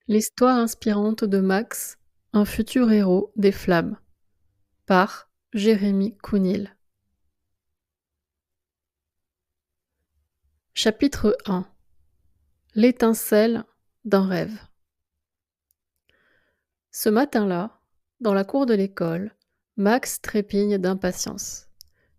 L'histoire inspirante de Max, un futur héros des flammes, par Jérémy Counil. Chapitre 1. L'étincelle d'un rêve. Ce matin-là, dans la cour de l'école, Max trépigne d'impatience.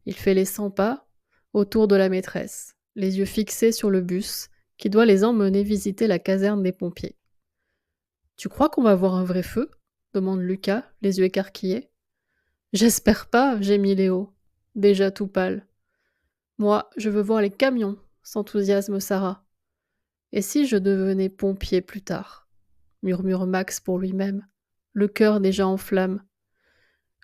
Il fait les 100 pas autour de la maîtresse, les yeux fixés sur le bus qui doit les emmener visiter la caserne des pompiers. « Tu crois qu'on va voir un vrai feu ?» demande Lucas, les yeux écarquillés. « J'espère pas, gémit Léo, déjà tout pâle. « Moi, je veux voir les camions, s'enthousiasme Sarah. « Et si je devenais pompier plus tard ?» murmure Max pour lui-même, le cœur déjà en flammes.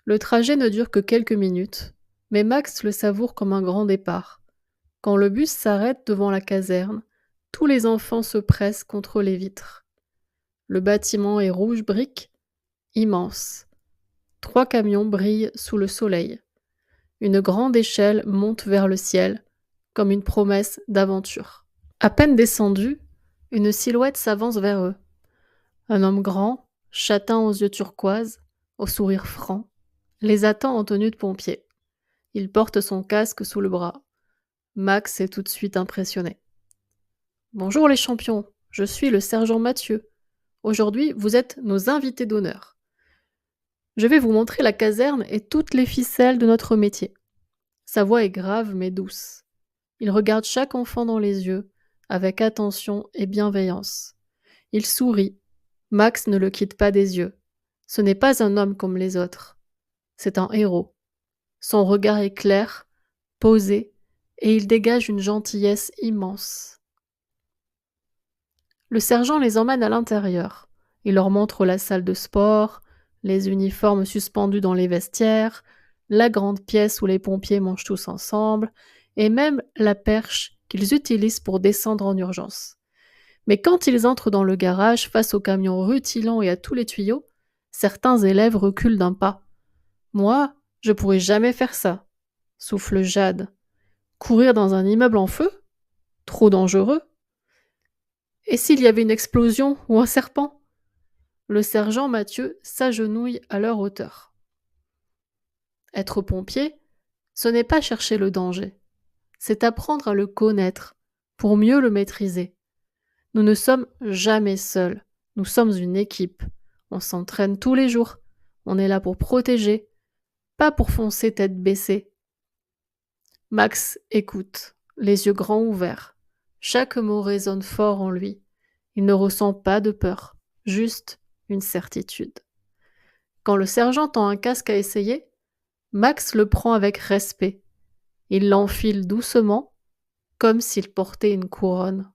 Le trajet ne dure que quelques minutes, mais Max le savoure comme un grand départ. Quand le bus s'arrête devant la caserne, tous les enfants se pressent contre les vitres. Le bâtiment est rouge brique, immense. 3 camions brillent sous le soleil. Une grande échelle monte vers le ciel, comme une promesse d'aventure. À peine descendus, une silhouette s'avance vers eux. Un homme grand, châtain aux yeux turquoise, au sourire franc, les attend en tenue de pompier. Il porte son casque sous le bras. Max est tout de suite impressionné. « Bonjour les champions, je suis le sergent Mathieu. Aujourd'hui, vous êtes nos invités d'honneur. Je vais vous montrer la caserne et toutes les ficelles de notre métier. » Sa voix est grave mais douce. Il regarde chaque enfant dans les yeux, avec attention et bienveillance. Il sourit. Max ne le quitte pas des yeux. Ce n'est pas un homme comme les autres. C'est un héros. Son regard est clair, posé, et il dégage une gentillesse immense. Le sergent les emmène à l'intérieur. Il leur montre la salle de sport, les uniformes suspendus dans les vestiaires, la grande pièce où les pompiers mangent tous ensemble, et même la perche qu'ils utilisent pour descendre en urgence. Mais quand ils entrent dans le garage face aux camions rutilants et à tous les tuyaux, certains élèves reculent d'un pas. « Moi, je pourrais jamais faire ça », souffle Jade. « Courir dans un immeuble en feu ? Trop dangereux. » « Et s'il y avait une explosion ou un serpent ?» Le sergent Mathieu s'agenouille à leur hauteur. Être pompier, ce n'est pas chercher le danger, c'est apprendre à le connaître pour mieux le maîtriser. Nous ne sommes jamais seuls, nous sommes une équipe. On s'entraîne tous les jours, on est là pour protéger, pas pour foncer tête baissée. Max écoute, les yeux grands ouverts. Chaque mot résonne fort en lui. Il ne ressent pas de peur, juste une certitude. Quand le sergent tend un casque à essayer, Max le prend avec respect. Il l'enfile doucement, comme s'il portait une couronne.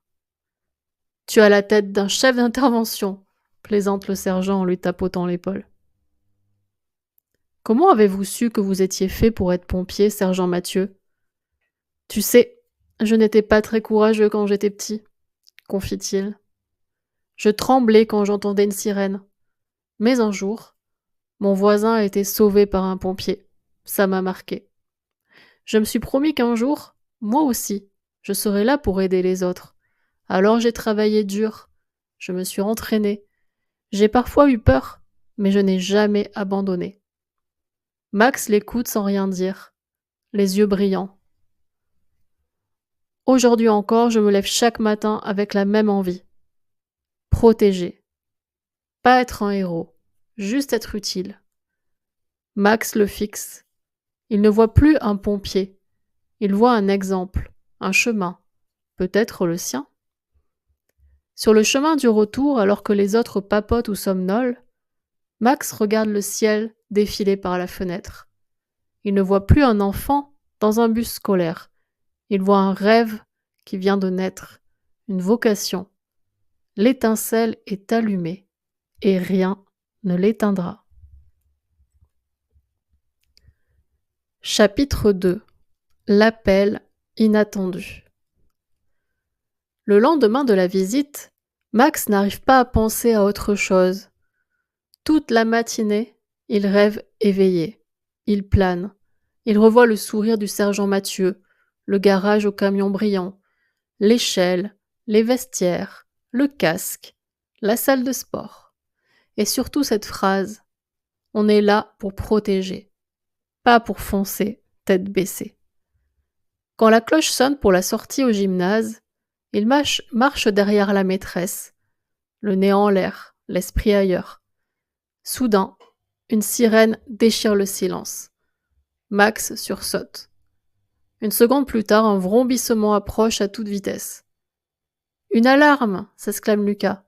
« Tu as la tête d'un chef d'intervention », plaisante le sergent en lui tapotant l'épaule. « Comment avez-vous su que vous étiez fait pour être pompier, sergent Mathieu ?»« Tu sais, je n'étais pas très courageux quand j'étais petit, » confie-t-il. « Je tremblais quand j'entendais une sirène. Mais un jour, mon voisin a été sauvé par un pompier. Ça m'a marqué. Je me suis promis qu'un jour, moi aussi, je serai là pour aider les autres. Alors j'ai travaillé dur, je me suis entraîné. J'ai parfois eu peur, mais je n'ai jamais abandonné. » Max l'écoute sans rien dire, les yeux brillants. « Aujourd'hui encore, je me lève chaque matin avec la même envie. Protéger. Pas être un héros, juste être utile. » Max le fixe. Il ne voit plus un pompier. Il voit un exemple, un chemin, peut-être le sien. Sur le chemin du retour, alors que les autres papotent ou somnolent, Max regarde le ciel défiler par la fenêtre. Il ne voit plus un enfant dans un bus scolaire. Il voit un rêve qui vient de naître, une vocation. L'étincelle est allumée et rien ne l'éteindra. Chapitre 2. L'appel inattendu. Le lendemain de la visite, Max n'arrive pas à penser à autre chose. Toute la matinée, il rêve éveillé. Il plane. Il revoit le sourire du sergent Mathieu, le garage au camion brillant, l'échelle, les vestiaires, le casque, la salle de sport. Et surtout cette phrase: on est là pour protéger, pas pour foncer, tête baissée. Quand la cloche sonne pour la sortie au gymnase, il marche derrière la maîtresse, le nez en l'air, l'esprit ailleurs. Soudain, une sirène déchire le silence. Max sursaute. Une seconde plus tard, un vrombissement approche à toute vitesse. Une alarme! S'exclame Lucas.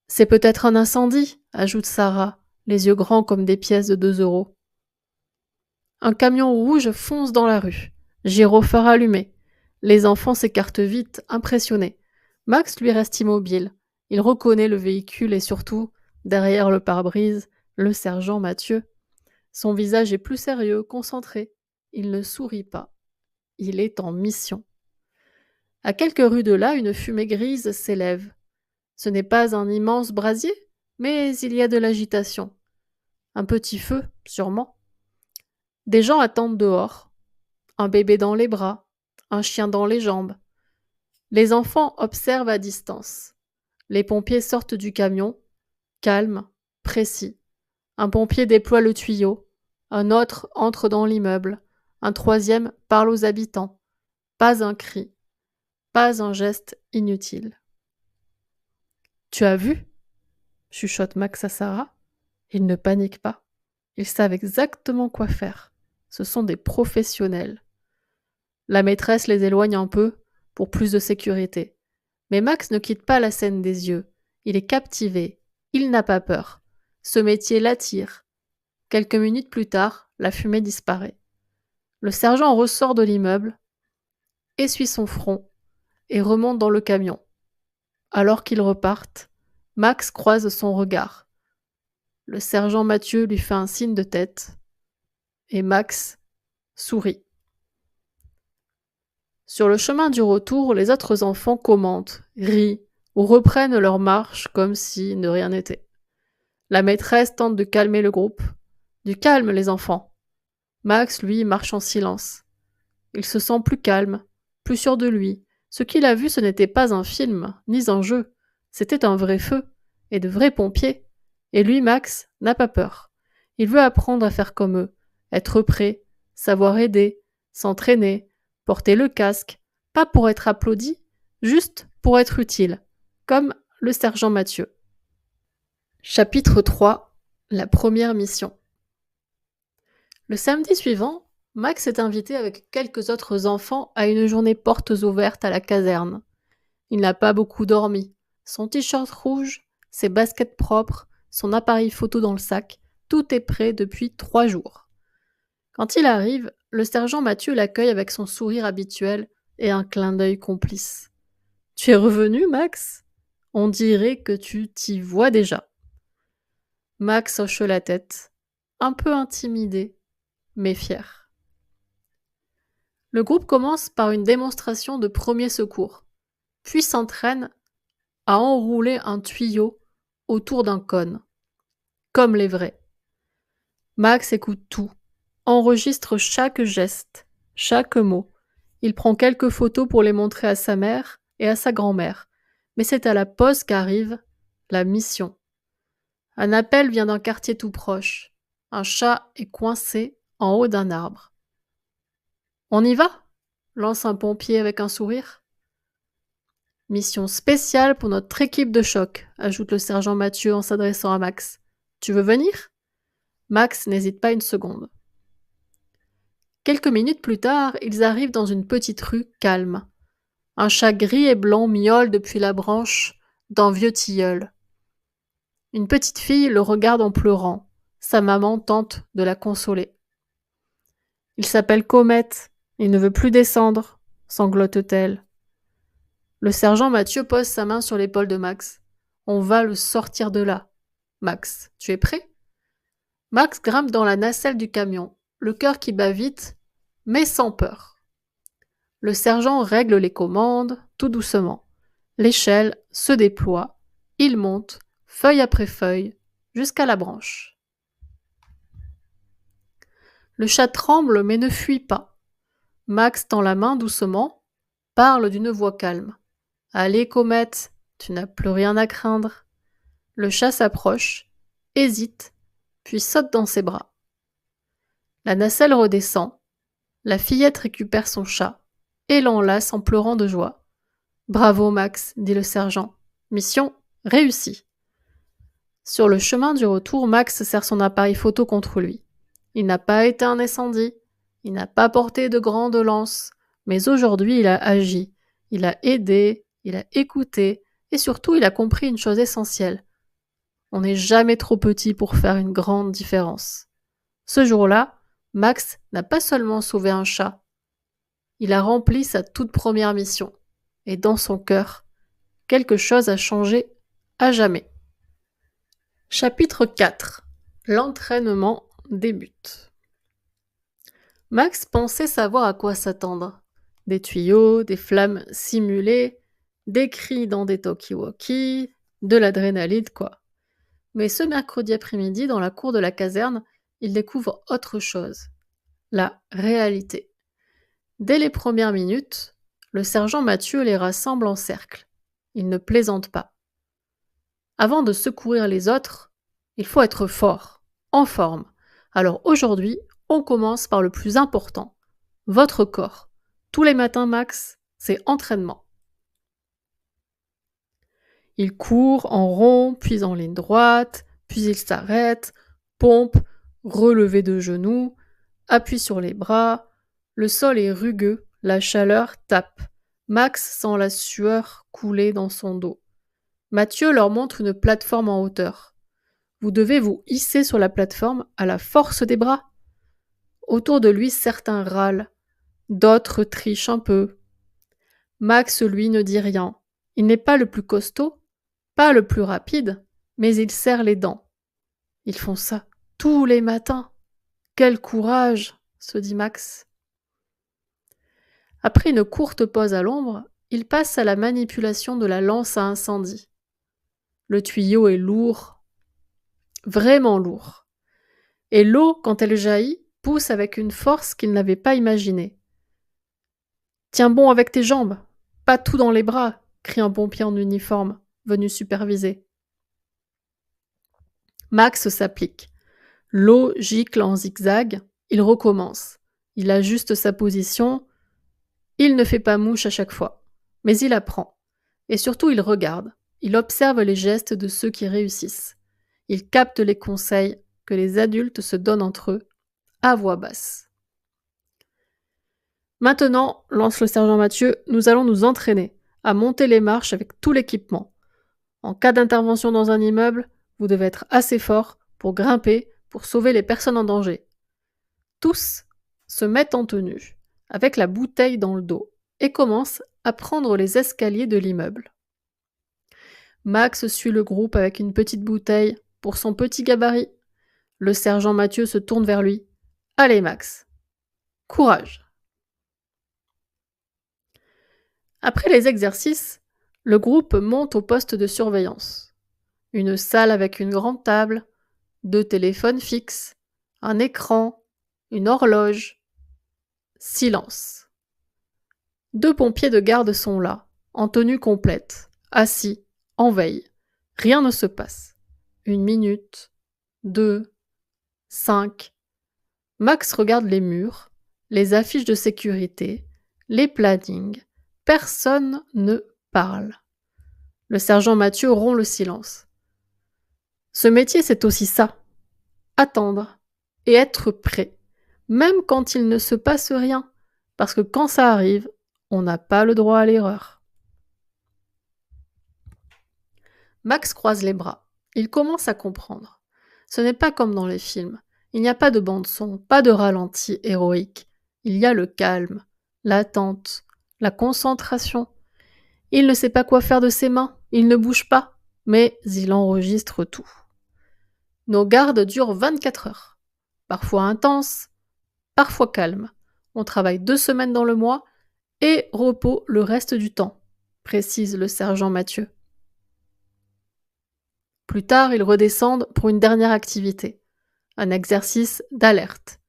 C'est peut-être un incendie, ajoute Sarah, les yeux grands comme des pièces de 2 €. Un camion rouge fonce dans la rue. Gyrophare allumé. Les enfants s'écartent vite, impressionnés. Max lui reste immobile. Il reconnaît le véhicule et surtout, derrière le pare-brise, le sergent Mathieu. Son visage est plus sérieux, concentré. Il ne sourit pas. Il est en mission. À quelques rues de là, une fumée grise s'élève. Ce n'est pas un immense brasier, mais il y a de l'agitation. Un petit feu, sûrement. Des gens attendent dehors. Un bébé dans les bras, un chien dans les jambes. Les enfants observent à distance. Les pompiers sortent du camion, calmes, précis. Un pompier déploie le tuyau. Un autre entre dans l'immeuble. Un troisième parle aux habitants. Pas un cri. Pas un geste inutile. Tu as vu? Chuchote Max à Sarah. Ils ne paniquent pas. Ils savent exactement quoi faire. Ce sont des professionnels. La maîtresse les éloigne un peu pour plus de sécurité. Mais Max ne quitte pas la scène des yeux. Il est captivé. Il n'a pas peur. Ce métier l'attire. Quelques minutes plus tard, la fumée disparaît. Le sergent ressort de l'immeuble, essuie son front et remonte dans le camion. Alors qu'ils repartent, Max croise son regard. Le sergent Mathieu lui fait un signe de tête et Max sourit. Sur le chemin du retour, les autres enfants commentent, rient ou reprennent leur marche comme si de rien n'était. La maîtresse tente de calmer le groupe. Du calme, les enfants. Max, lui, marche en silence. Il se sent plus calme, plus sûr de lui. Ce qu'il a vu, ce n'était pas un film, ni un jeu. C'était un vrai feu, et de vrais pompiers. Et lui, Max, n'a pas peur. Il veut apprendre à faire comme eux, être prêt, savoir aider, s'entraîner, porter le casque, pas pour être applaudi, juste pour être utile, comme le sergent Mathieu. Chapitre 3. La première mission. Le samedi suivant, Max est invité avec quelques autres enfants à une journée portes ouvertes à la caserne. Il n'a pas beaucoup dormi. Son t-shirt rouge, ses baskets propres, son appareil photo dans le sac, tout est prêt depuis 3 jours. Quand il arrive, le sergent Mathieu l'accueille avec son sourire habituel et un clin d'œil complice. « Tu es revenu, Max ? On dirait que tu t'y vois déjà. » Max hoche la tête, un peu intimidé, mais fier. Le groupe commence par une démonstration de premiers secours, puis s'entraîne à enrouler un tuyau autour d'un cône, comme les vrais. Max écoute tout, enregistre chaque geste, chaque mot. Il prend quelques photos pour les montrer à sa mère et à sa grand-mère. Mais c'est à la pause qu'arrive la mission. Un appel vient d'un quartier tout proche. Un chat est coincé en haut d'un arbre. « On y va ?» lance un pompier avec un sourire. « Mission spéciale pour notre équipe de choc », ajoute le sergent Mathieu en s'adressant à Max. « Tu veux venir ?» Max n'hésite pas une seconde. Quelques minutes plus tard, ils arrivent dans une petite rue calme. Un chat gris et blanc miaule depuis la branche d'un vieux tilleul. Une petite fille le regarde en pleurant. Sa maman tente de la consoler. « Il s'appelle Comet. Il ne veut plus descendre, » sanglote-t-elle. Le sergent Mathieu pose sa main sur l'épaule de Max. « On va le sortir de là. Max, tu es prêt ?» Max grimpe dans la nacelle du camion, le cœur qui bat vite, mais sans peur. Le sergent règle les commandes, tout doucement. L'échelle se déploie, il monte, feuille après feuille, jusqu'à la branche. Le chat tremble mais ne fuit pas. Max tend la main doucement, parle d'une voix calme. « Allez, Comète, tu n'as plus rien à craindre. Le chat s'approche, hésite, puis saute dans ses bras. La nacelle redescend, la fillette récupère son chat et l'enlace en pleurant de joie. Bravo Max, dit le sergent. Mission réussie. Sur le chemin du retour, Max serre son appareil photo contre lui. Il n'a pas été un incendie, il n'a pas porté de grande lance, mais aujourd'hui il a agi, il a aidé, il a écouté, et surtout il a compris une chose essentielle. On n'est jamais trop petit pour faire une grande différence. Ce jour-là, Max n'a pas seulement sauvé un chat, il a rempli sa toute première mission. Et dans son cœur, quelque chose a changé à jamais. Chapitre 4. L'entraînement débute. Max pensait savoir à quoi s'attendre. Des tuyaux, des flammes simulées, des cris dans des talkie-walkie, de l'adrénaline, quoi. Mais ce mercredi après-midi, dans la cour de la caserne, il découvre autre chose. La réalité. Dès les premières minutes, le sergent Mathieu les rassemble en cercle. Il ne plaisante pas. Avant de secourir les autres, il faut être fort, en forme. Alors aujourd'hui, on commence par le plus important, votre corps. Tous les matins max, c'est entraînement. Il court en rond, puis en ligne droite, puis il s'arrête, pompe, relevé de genoux, appuie sur les bras. Le sol est rugueux, la chaleur tape. Max sent la sueur couler dans son dos. Mathieu leur montre une plateforme en hauteur. Vous devez vous hisser sur la plateforme à la force des bras. Autour de lui, certains râlent, d'autres trichent un peu. Max, lui, ne dit rien. Il n'est pas le plus costaud, pas le plus rapide, mais il serre les dents. Ils font ça tous les matins. Quel courage, se dit Max. Après une courte pause à l'ombre, il passe à la manipulation de la lance à incendie. Le tuyau est lourd, vraiment lourd. Et l'eau, quand elle jaillit, pousse avec une force qu'il n'avait pas imaginée. Tiens bon avec tes jambes, pas tout dans les bras, crie un pompier en uniforme, venu superviser. Max s'applique. L'eau gicle en zigzag, il recommence. Il ajuste sa position. Il ne fait pas mouche à chaque fois, mais il apprend. Et surtout, il regarde. Il observe les gestes de ceux qui réussissent. Il capte les conseils que les adultes se donnent entre eux, à voix basse. Maintenant, lance le sergent Mathieu, nous allons nous entraîner à monter les marches avec tout l'équipement. En cas d'intervention dans un immeuble, vous devez être assez fort pour grimper, pour sauver les personnes en danger. Tous se mettent en tenue, avec la bouteille dans le dos, et commencent à prendre les escaliers de l'immeuble. Max suit le groupe avec une petite bouteille pour son petit gabarit. Le sergent Mathieu se tourne vers lui. Allez Max, courage. Après les exercices, le groupe monte au poste de surveillance. Une salle avec une grande table, 2 téléphones fixes, un écran, une horloge. Silence. 2 pompiers de garde sont là, en tenue complète, assis, en veille. Rien ne se passe. 1 minute, 2, 5. Max regarde les murs, les affiches de sécurité, les plannings. Personne ne parle. Le sergent Mathieu rompt le silence. Ce métier, c'est aussi ça. Attendre et être prêt, même quand il ne se passe rien, parce que quand ça arrive, on n'a pas le droit à l'erreur. Max croise les bras. Il commence à comprendre. Ce n'est pas comme dans les films. Il n'y a pas de bande-son, pas de ralenti héroïque. Il y a le calme, l'attente, la concentration. Il ne sait pas quoi faire de ses mains, il ne bouge pas, mais il enregistre tout. Nos gardes durent 24 heures. Parfois intenses, parfois calmes. On travaille 2 semaines dans le mois et repos le reste du temps, précise le sergent Mathieu. Plus tard, ils redescendent pour une dernière activité. Un exercice d'alerte.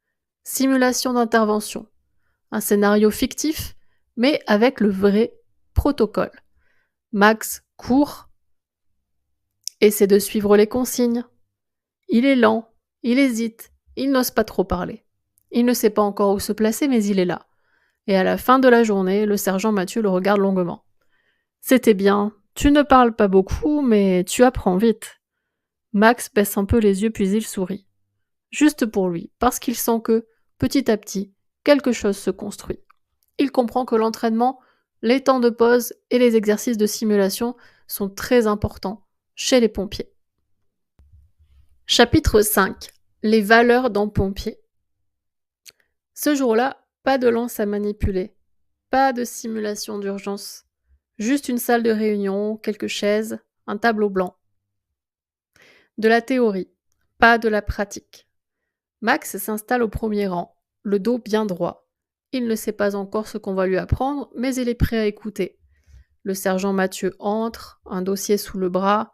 Simulation d'intervention. Un scénario fictif, mais avec le vrai protocole. Max court Essaie de suivre les consignes. Il est lent, il hésite, il n'ose pas trop parler. Il ne sait pas encore où se placer, mais il est là. Et à la fin de la journée, le sergent Mathieu le regarde longuement. C'était bien, tu ne parles pas beaucoup, mais tu apprends vite. Max baisse un peu les yeux puis il sourit. Juste pour lui, parce qu'il sent que, petit à petit, quelque chose se construit. Il comprend que l'entraînement, les temps de pause et les exercices de simulation sont très importants chez les pompiers. Chapitre 5. Les valeurs d'un pompier. Ce jour-là, pas de lance à manipuler, pas de simulation d'urgence, juste une salle de réunion, quelques chaises, un tableau blanc. De la théorie, pas de la pratique. Max s'installe au premier rang, le dos bien droit. Il ne sait pas encore ce qu'on va lui apprendre, mais il est prêt à écouter. Le sergent Mathieu entre, un dossier sous le bras.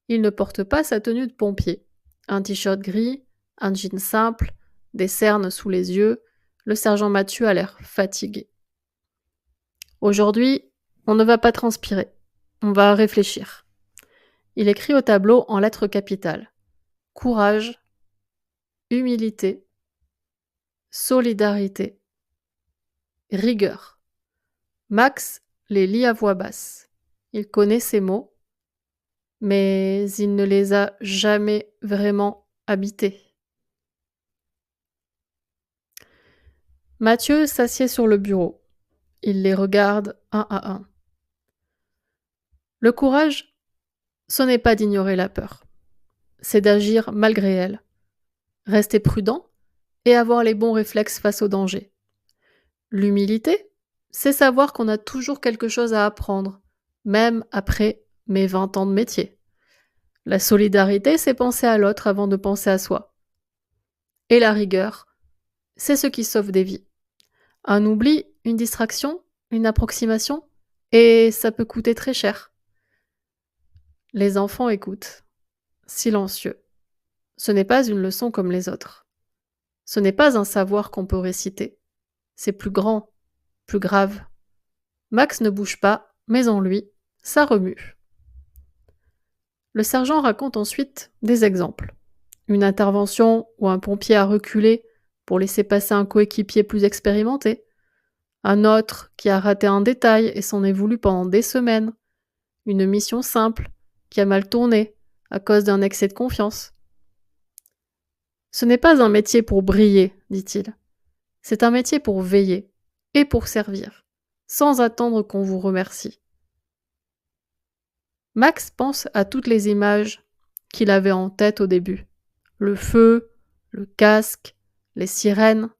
Il ne porte pas sa tenue de pompier. Un t-shirt gris, un jean simple, des cernes sous les yeux. Le sergent Mathieu a l'air fatigué. Aujourd'hui, on ne va pas transpirer. On va réfléchir. Il écrit au tableau en lettres capitales. Courage, humilité, solidarité, rigueur. Max les lit à voix basse. Il connaît ces mots, mais il ne les a jamais vraiment habités. Mathieu s'assied sur le bureau. Il les regarde un à un. Le courage, ce n'est pas d'ignorer la peur. C'est d'agir malgré elle. Rester prudent et avoir les bons réflexes face au danger. L'humilité, c'est savoir qu'on a toujours quelque chose à apprendre, même après mes 20 ans de métier. La solidarité, c'est penser à l'autre avant de penser à soi. Et la rigueur, c'est ce qui sauve des vies. Un oubli, une distraction, une approximation, et ça peut coûter très cher. Les enfants écoutent, silencieux. Ce n'est pas une leçon comme les autres. Ce n'est pas un savoir qu'on peut réciter. C'est plus grand, plus grave. Max ne bouge pas, mais en lui, ça remue. Le sergent raconte ensuite des exemples. Une intervention où un pompier a reculé pour laisser passer un coéquipier plus expérimenté. Un autre qui a raté un détail et s'en est voulu pendant des semaines. Une mission simple qui a mal tourné à cause d'un excès de confiance. Ce n'est pas un métier pour briller, dit-il. C'est un métier pour veiller et pour servir, sans attendre qu'on vous remercie. Max pense à toutes les images qu'il avait en tête au début. Le feu, le casque, les sirènes.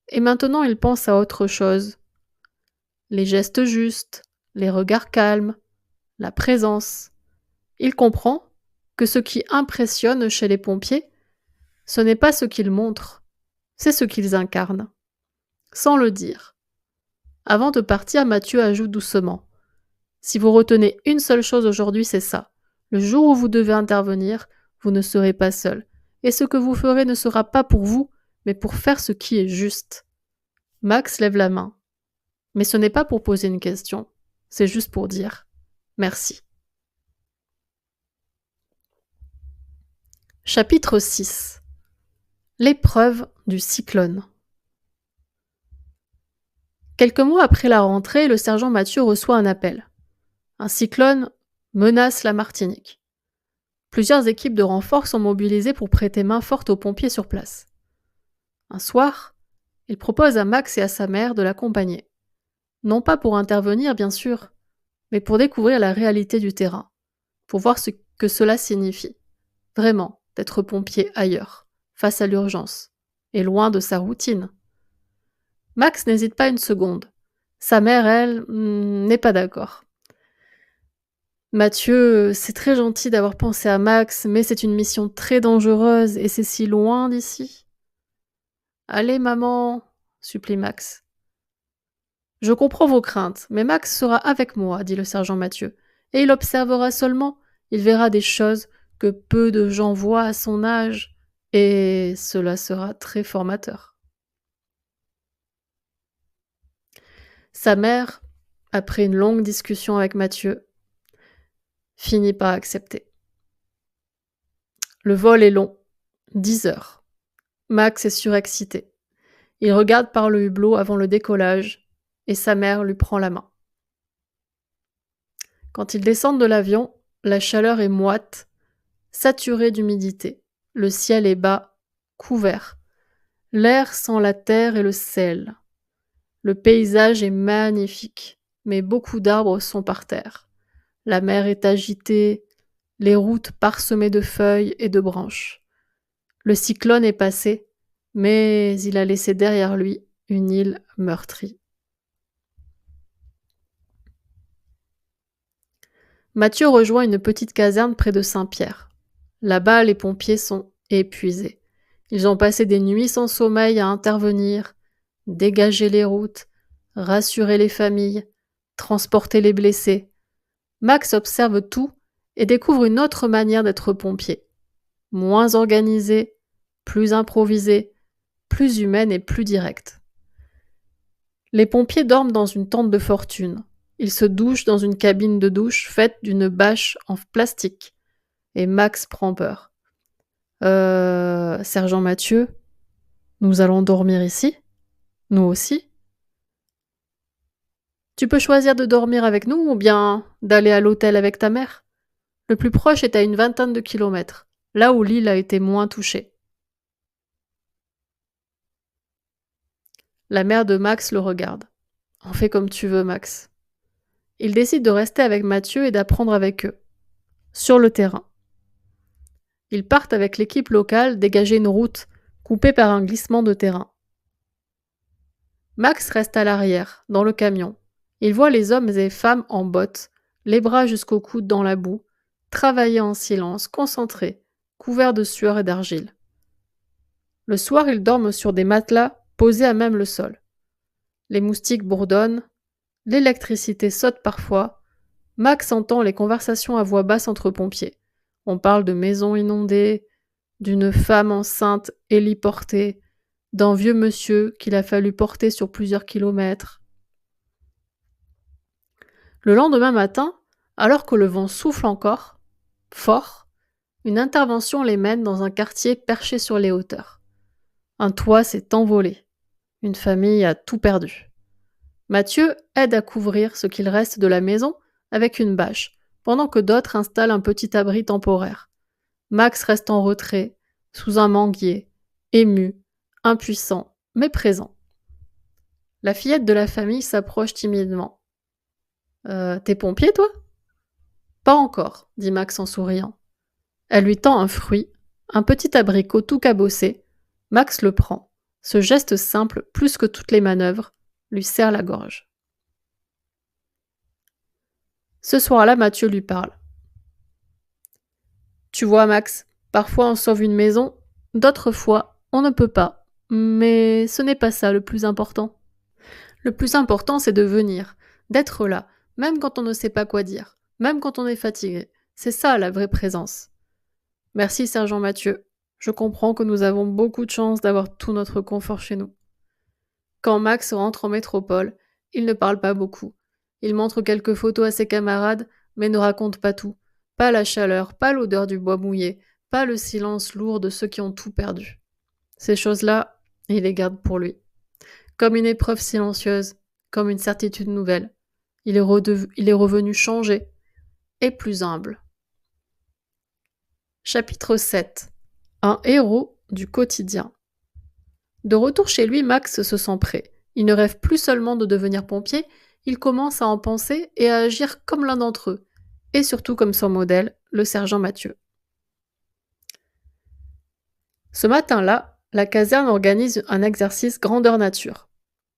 Et maintenant il pense à autre chose. Les gestes justes, les regards calmes, la présence. Il comprend que ce qui impressionne chez les pompiers, ce n'est pas ce qu'ils montrent, c'est ce qu'ils incarnent. Sans le dire. Avant de partir, Mathieu ajoute doucement. Si vous retenez une seule chose aujourd'hui, c'est ça. Le jour où vous devez intervenir, vous ne serez pas seul. Et ce que vous ferez ne sera pas pour vous, mais pour faire ce qui est juste. Max lève la main. Mais ce n'est pas pour poser une question, c'est juste pour dire merci. Chapitre 6. L'épreuve du cyclone. Quelques mois après la rentrée, le sergent Mathieu reçoit un appel. Un cyclone menace la Martinique. Plusieurs équipes de renfort sont mobilisées pour prêter main forte aux pompiers sur place. Un soir, il propose à Max et à sa mère de l'accompagner. Non pas pour intervenir, bien sûr, mais pour découvrir la réalité du terrain, pour voir ce que cela signifie. Vraiment, d'être pompier ailleurs, face à l'urgence, et loin de sa routine. Max n'hésite pas une seconde. Sa mère, elle, n'est pas d'accord. Mathieu, c'est très gentil d'avoir pensé à Max, mais c'est une mission très dangereuse et c'est si loin d'ici. Allez, maman, supplie Max. Je comprends vos craintes, mais Max sera avec moi, dit le sergent Mathieu, et il observera seulement, il verra des choses que peu de gens voient à son âge, et cela sera très formateur. Sa mère, après une longue discussion avec Mathieu, finit par accepter. Le vol est long, 10 heures. Max est surexcité. Il regarde par le hublot avant le décollage et sa mère lui prend la main. Quand ils descendent de l'avion, la chaleur est moite, saturée d'humidité. Le ciel est bas, couvert. L'air sent la terre et le sel. Le paysage est magnifique, mais beaucoup d'arbres sont par terre. La mer est agitée, les routes parsemées de feuilles et de branches. Le cyclone est passé, mais il a laissé derrière lui une île meurtrie. Mathieu rejoint une petite caserne près de Saint-Pierre. Là-bas, les pompiers sont épuisés. Ils ont passé des nuits sans sommeil à intervenir, dégager les routes, rassurer les familles, transporter les blessés. Max observe tout et découvre une autre manière d'être pompier. Moins organisée, plus improvisée, plus humaine et plus directe. Les pompiers dorment dans une tente de fortune. Ils se douchent dans une cabine de douche faite d'une bâche en plastique. Et Max prend peur. Sergent Mathieu, nous allons dormir ici? Nous aussi? Tu peux choisir de dormir avec nous ou bien d'aller à l'hôtel avec ta mère? Le plus proche est à une 20aine de kilomètres, là où l'île a été moins touchée. La mère de Max le regarde. On fait comme tu veux, Max. Il décide de rester avec Mathieu et d'apprendre avec eux. Sur le terrain. Ils partent avec l'équipe locale dégager une route coupée par un glissement de terrain. Max reste à l'arrière, dans le camion. Il voit les hommes et femmes en bottes, les bras jusqu'au coude dans la boue, travailler en silence, concentrés, couverts de sueur et d'argile. Le soir, ils dorment sur des matelas posés à même le sol. Les moustiques bourdonnent, l'électricité saute parfois. Max entend les conversations à voix basse entre pompiers. On parle de maisons inondées, d'une femme enceinte héliportée, d'un vieux monsieur qu'il a fallu porter sur plusieurs kilomètres. Le lendemain matin, alors que le vent souffle encore, fort, une intervention les mène dans un quartier perché sur les hauteurs. Un toit s'est envolé. Une famille a tout perdu. Mathieu aide à couvrir ce qu'il reste de la maison avec une bâche, pendant que d'autres installent un petit abri temporaire. Max reste en retrait, sous un manguier, ému, impuissant, mais présent. La fillette de la famille s'approche timidement. T'es pompier, toi? Pas encore, dit Max en souriant. Elle lui tend un fruit, un petit abricot tout cabossé. Max le prend. Ce geste simple, plus que toutes les manœuvres, lui serre la gorge. Ce soir-là, Mathieu lui parle. Tu vois, Max, parfois on sauve une maison, d'autres fois on ne peut pas. Mais ce n'est pas ça le plus important. Le plus important, c'est de venir, d'être là, même quand on ne sait pas quoi dire, même quand on est fatigué. C'est ça la vraie présence. Merci, sergent Mathieu. Je comprends que nous avons beaucoup de chance d'avoir tout notre confort chez nous. Quand Max rentre en métropole, il ne parle pas beaucoup. Il montre quelques photos à ses camarades, mais ne raconte pas tout. Pas la chaleur, pas l'odeur du bois mouillé, pas le silence lourd de ceux qui ont tout perdu. Ces choses-là, il les garde pour lui. Comme une épreuve silencieuse, comme une certitude nouvelle. Il est revenu changé et plus humble. Chapitre 7. Un héros du quotidien. De retour chez lui, Max se sent prêt. Il ne rêve plus seulement de devenir pompier, il commence à en penser et à agir comme l'un d'entre eux, et surtout comme son modèle, le sergent Mathieu. Ce matin-là, la caserne organise un exercice grandeur nature.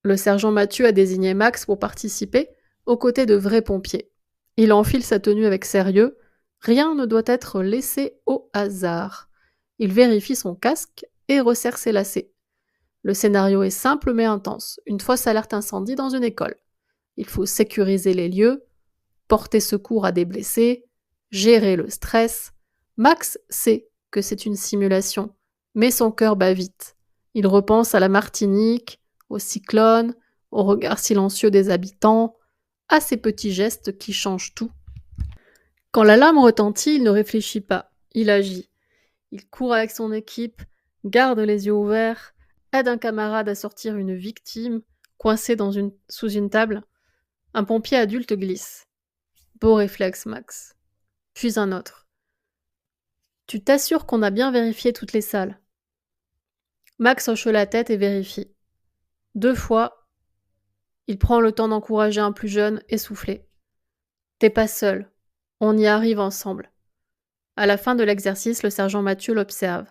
Le sergent Mathieu a désigné Max pour participer, aux côtés de vrais pompiers. Il enfile sa tenue avec sérieux, rien ne doit être laissé au hasard. Il vérifie son casque et resserre ses lacets. Le scénario est simple mais intense, une fausse alerte incendie dans une école. Il faut sécuriser les lieux, porter secours à des blessés, gérer le stress. Max sait que c'est une simulation, mais son cœur bat vite. Il repense à la Martinique, au cyclone, au regard silencieux des habitants, à ces petits gestes qui changent tout. Quand l'alarme retentit, il ne réfléchit pas, il agit. Il court avec son équipe, garde les yeux ouverts, aide un camarade à sortir une victime coincée sous une table. Un pompier adulte glisse. Beau réflexe, Max. Puis un autre. Tu t'assures qu'on a bien vérifié toutes les salles. Max hoche la tête et vérifie. 2 fois, il prend le temps d'encourager un plus jeune, essoufflé. T'es pas seul. On y arrive ensemble. À la fin de l'exercice, le sergent Mathieu l'observe.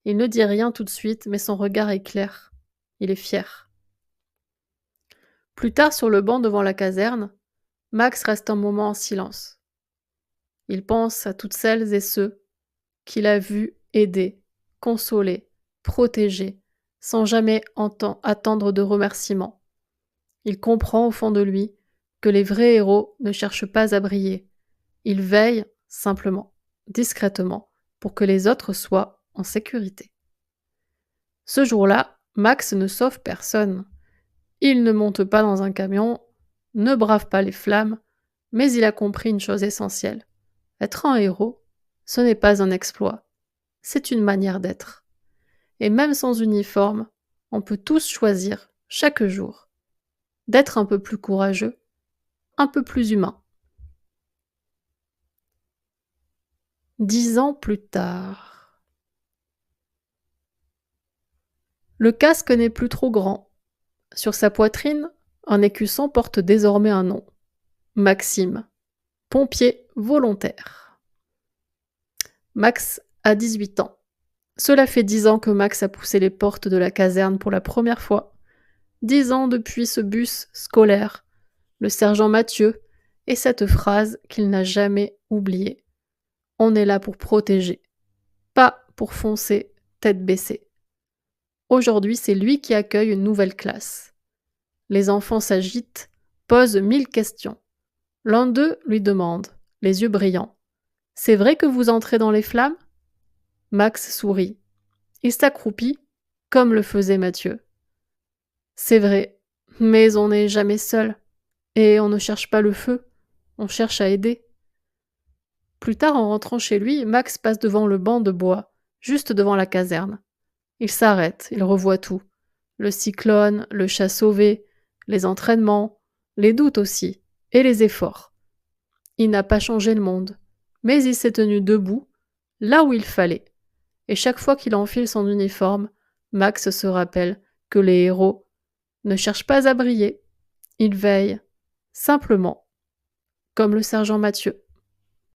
Il ne dit rien tout de suite, mais son regard est clair. Il est fier. Plus tard, sur le banc devant la caserne, Max reste un moment en silence. Il pense à toutes celles et ceux qu'il a vus aider, consoler, protéger, sans jamais attendre de remerciements. Il comprend au fond de lui que les vrais héros ne cherchent pas à briller. Ils veillent, simplement, discrètement, pour que les autres soient en sécurité. Ce jour-là, Max ne sauve personne. Il ne monte pas dans un camion, ne brave pas les flammes, mais il a compris une chose essentielle. Être un héros, ce n'est pas un exploit, c'est une manière d'être. Et même sans uniforme, on peut tous choisir, chaque jour, d'être un peu plus courageux, un peu plus humain. 10 ans plus tard. Le casque n'est plus trop grand. Sur sa poitrine, un écusson porte désormais un nom. Maxime, pompier volontaire. Max a 18 ans. Cela fait 10 ans que Max a poussé les portes de la caserne pour la première fois. 10 ans depuis ce bus scolaire, le sergent Mathieu, et cette phrase qu'il n'a jamais oubliée. On est là pour protéger, pas pour foncer tête baissée. Aujourd'hui, c'est lui qui accueille une nouvelle classe. Les enfants s'agitent, posent 1000 questions. L'un d'eux lui demande, les yeux brillants, « C'est vrai que vous entrez dans les flammes ?» Max sourit. Il s'accroupit, comme le faisait Mathieu. « C'est vrai, mais on n'est jamais seul. Et on ne cherche pas le feu, on cherche à aider. » Plus tard, en rentrant chez lui, Max passe devant le banc de bois, juste devant la caserne. Il s'arrête, il revoit tout. Le cyclone, le chat sauvé, les entraînements, les doutes aussi, et les efforts. Il n'a pas changé le monde, mais il s'est tenu debout, là où il fallait. Et chaque fois qu'il enfile son uniforme, Max se rappelle que les héros ne cherchent pas à briller, ils veillent, simplement, comme le sergent Mathieu.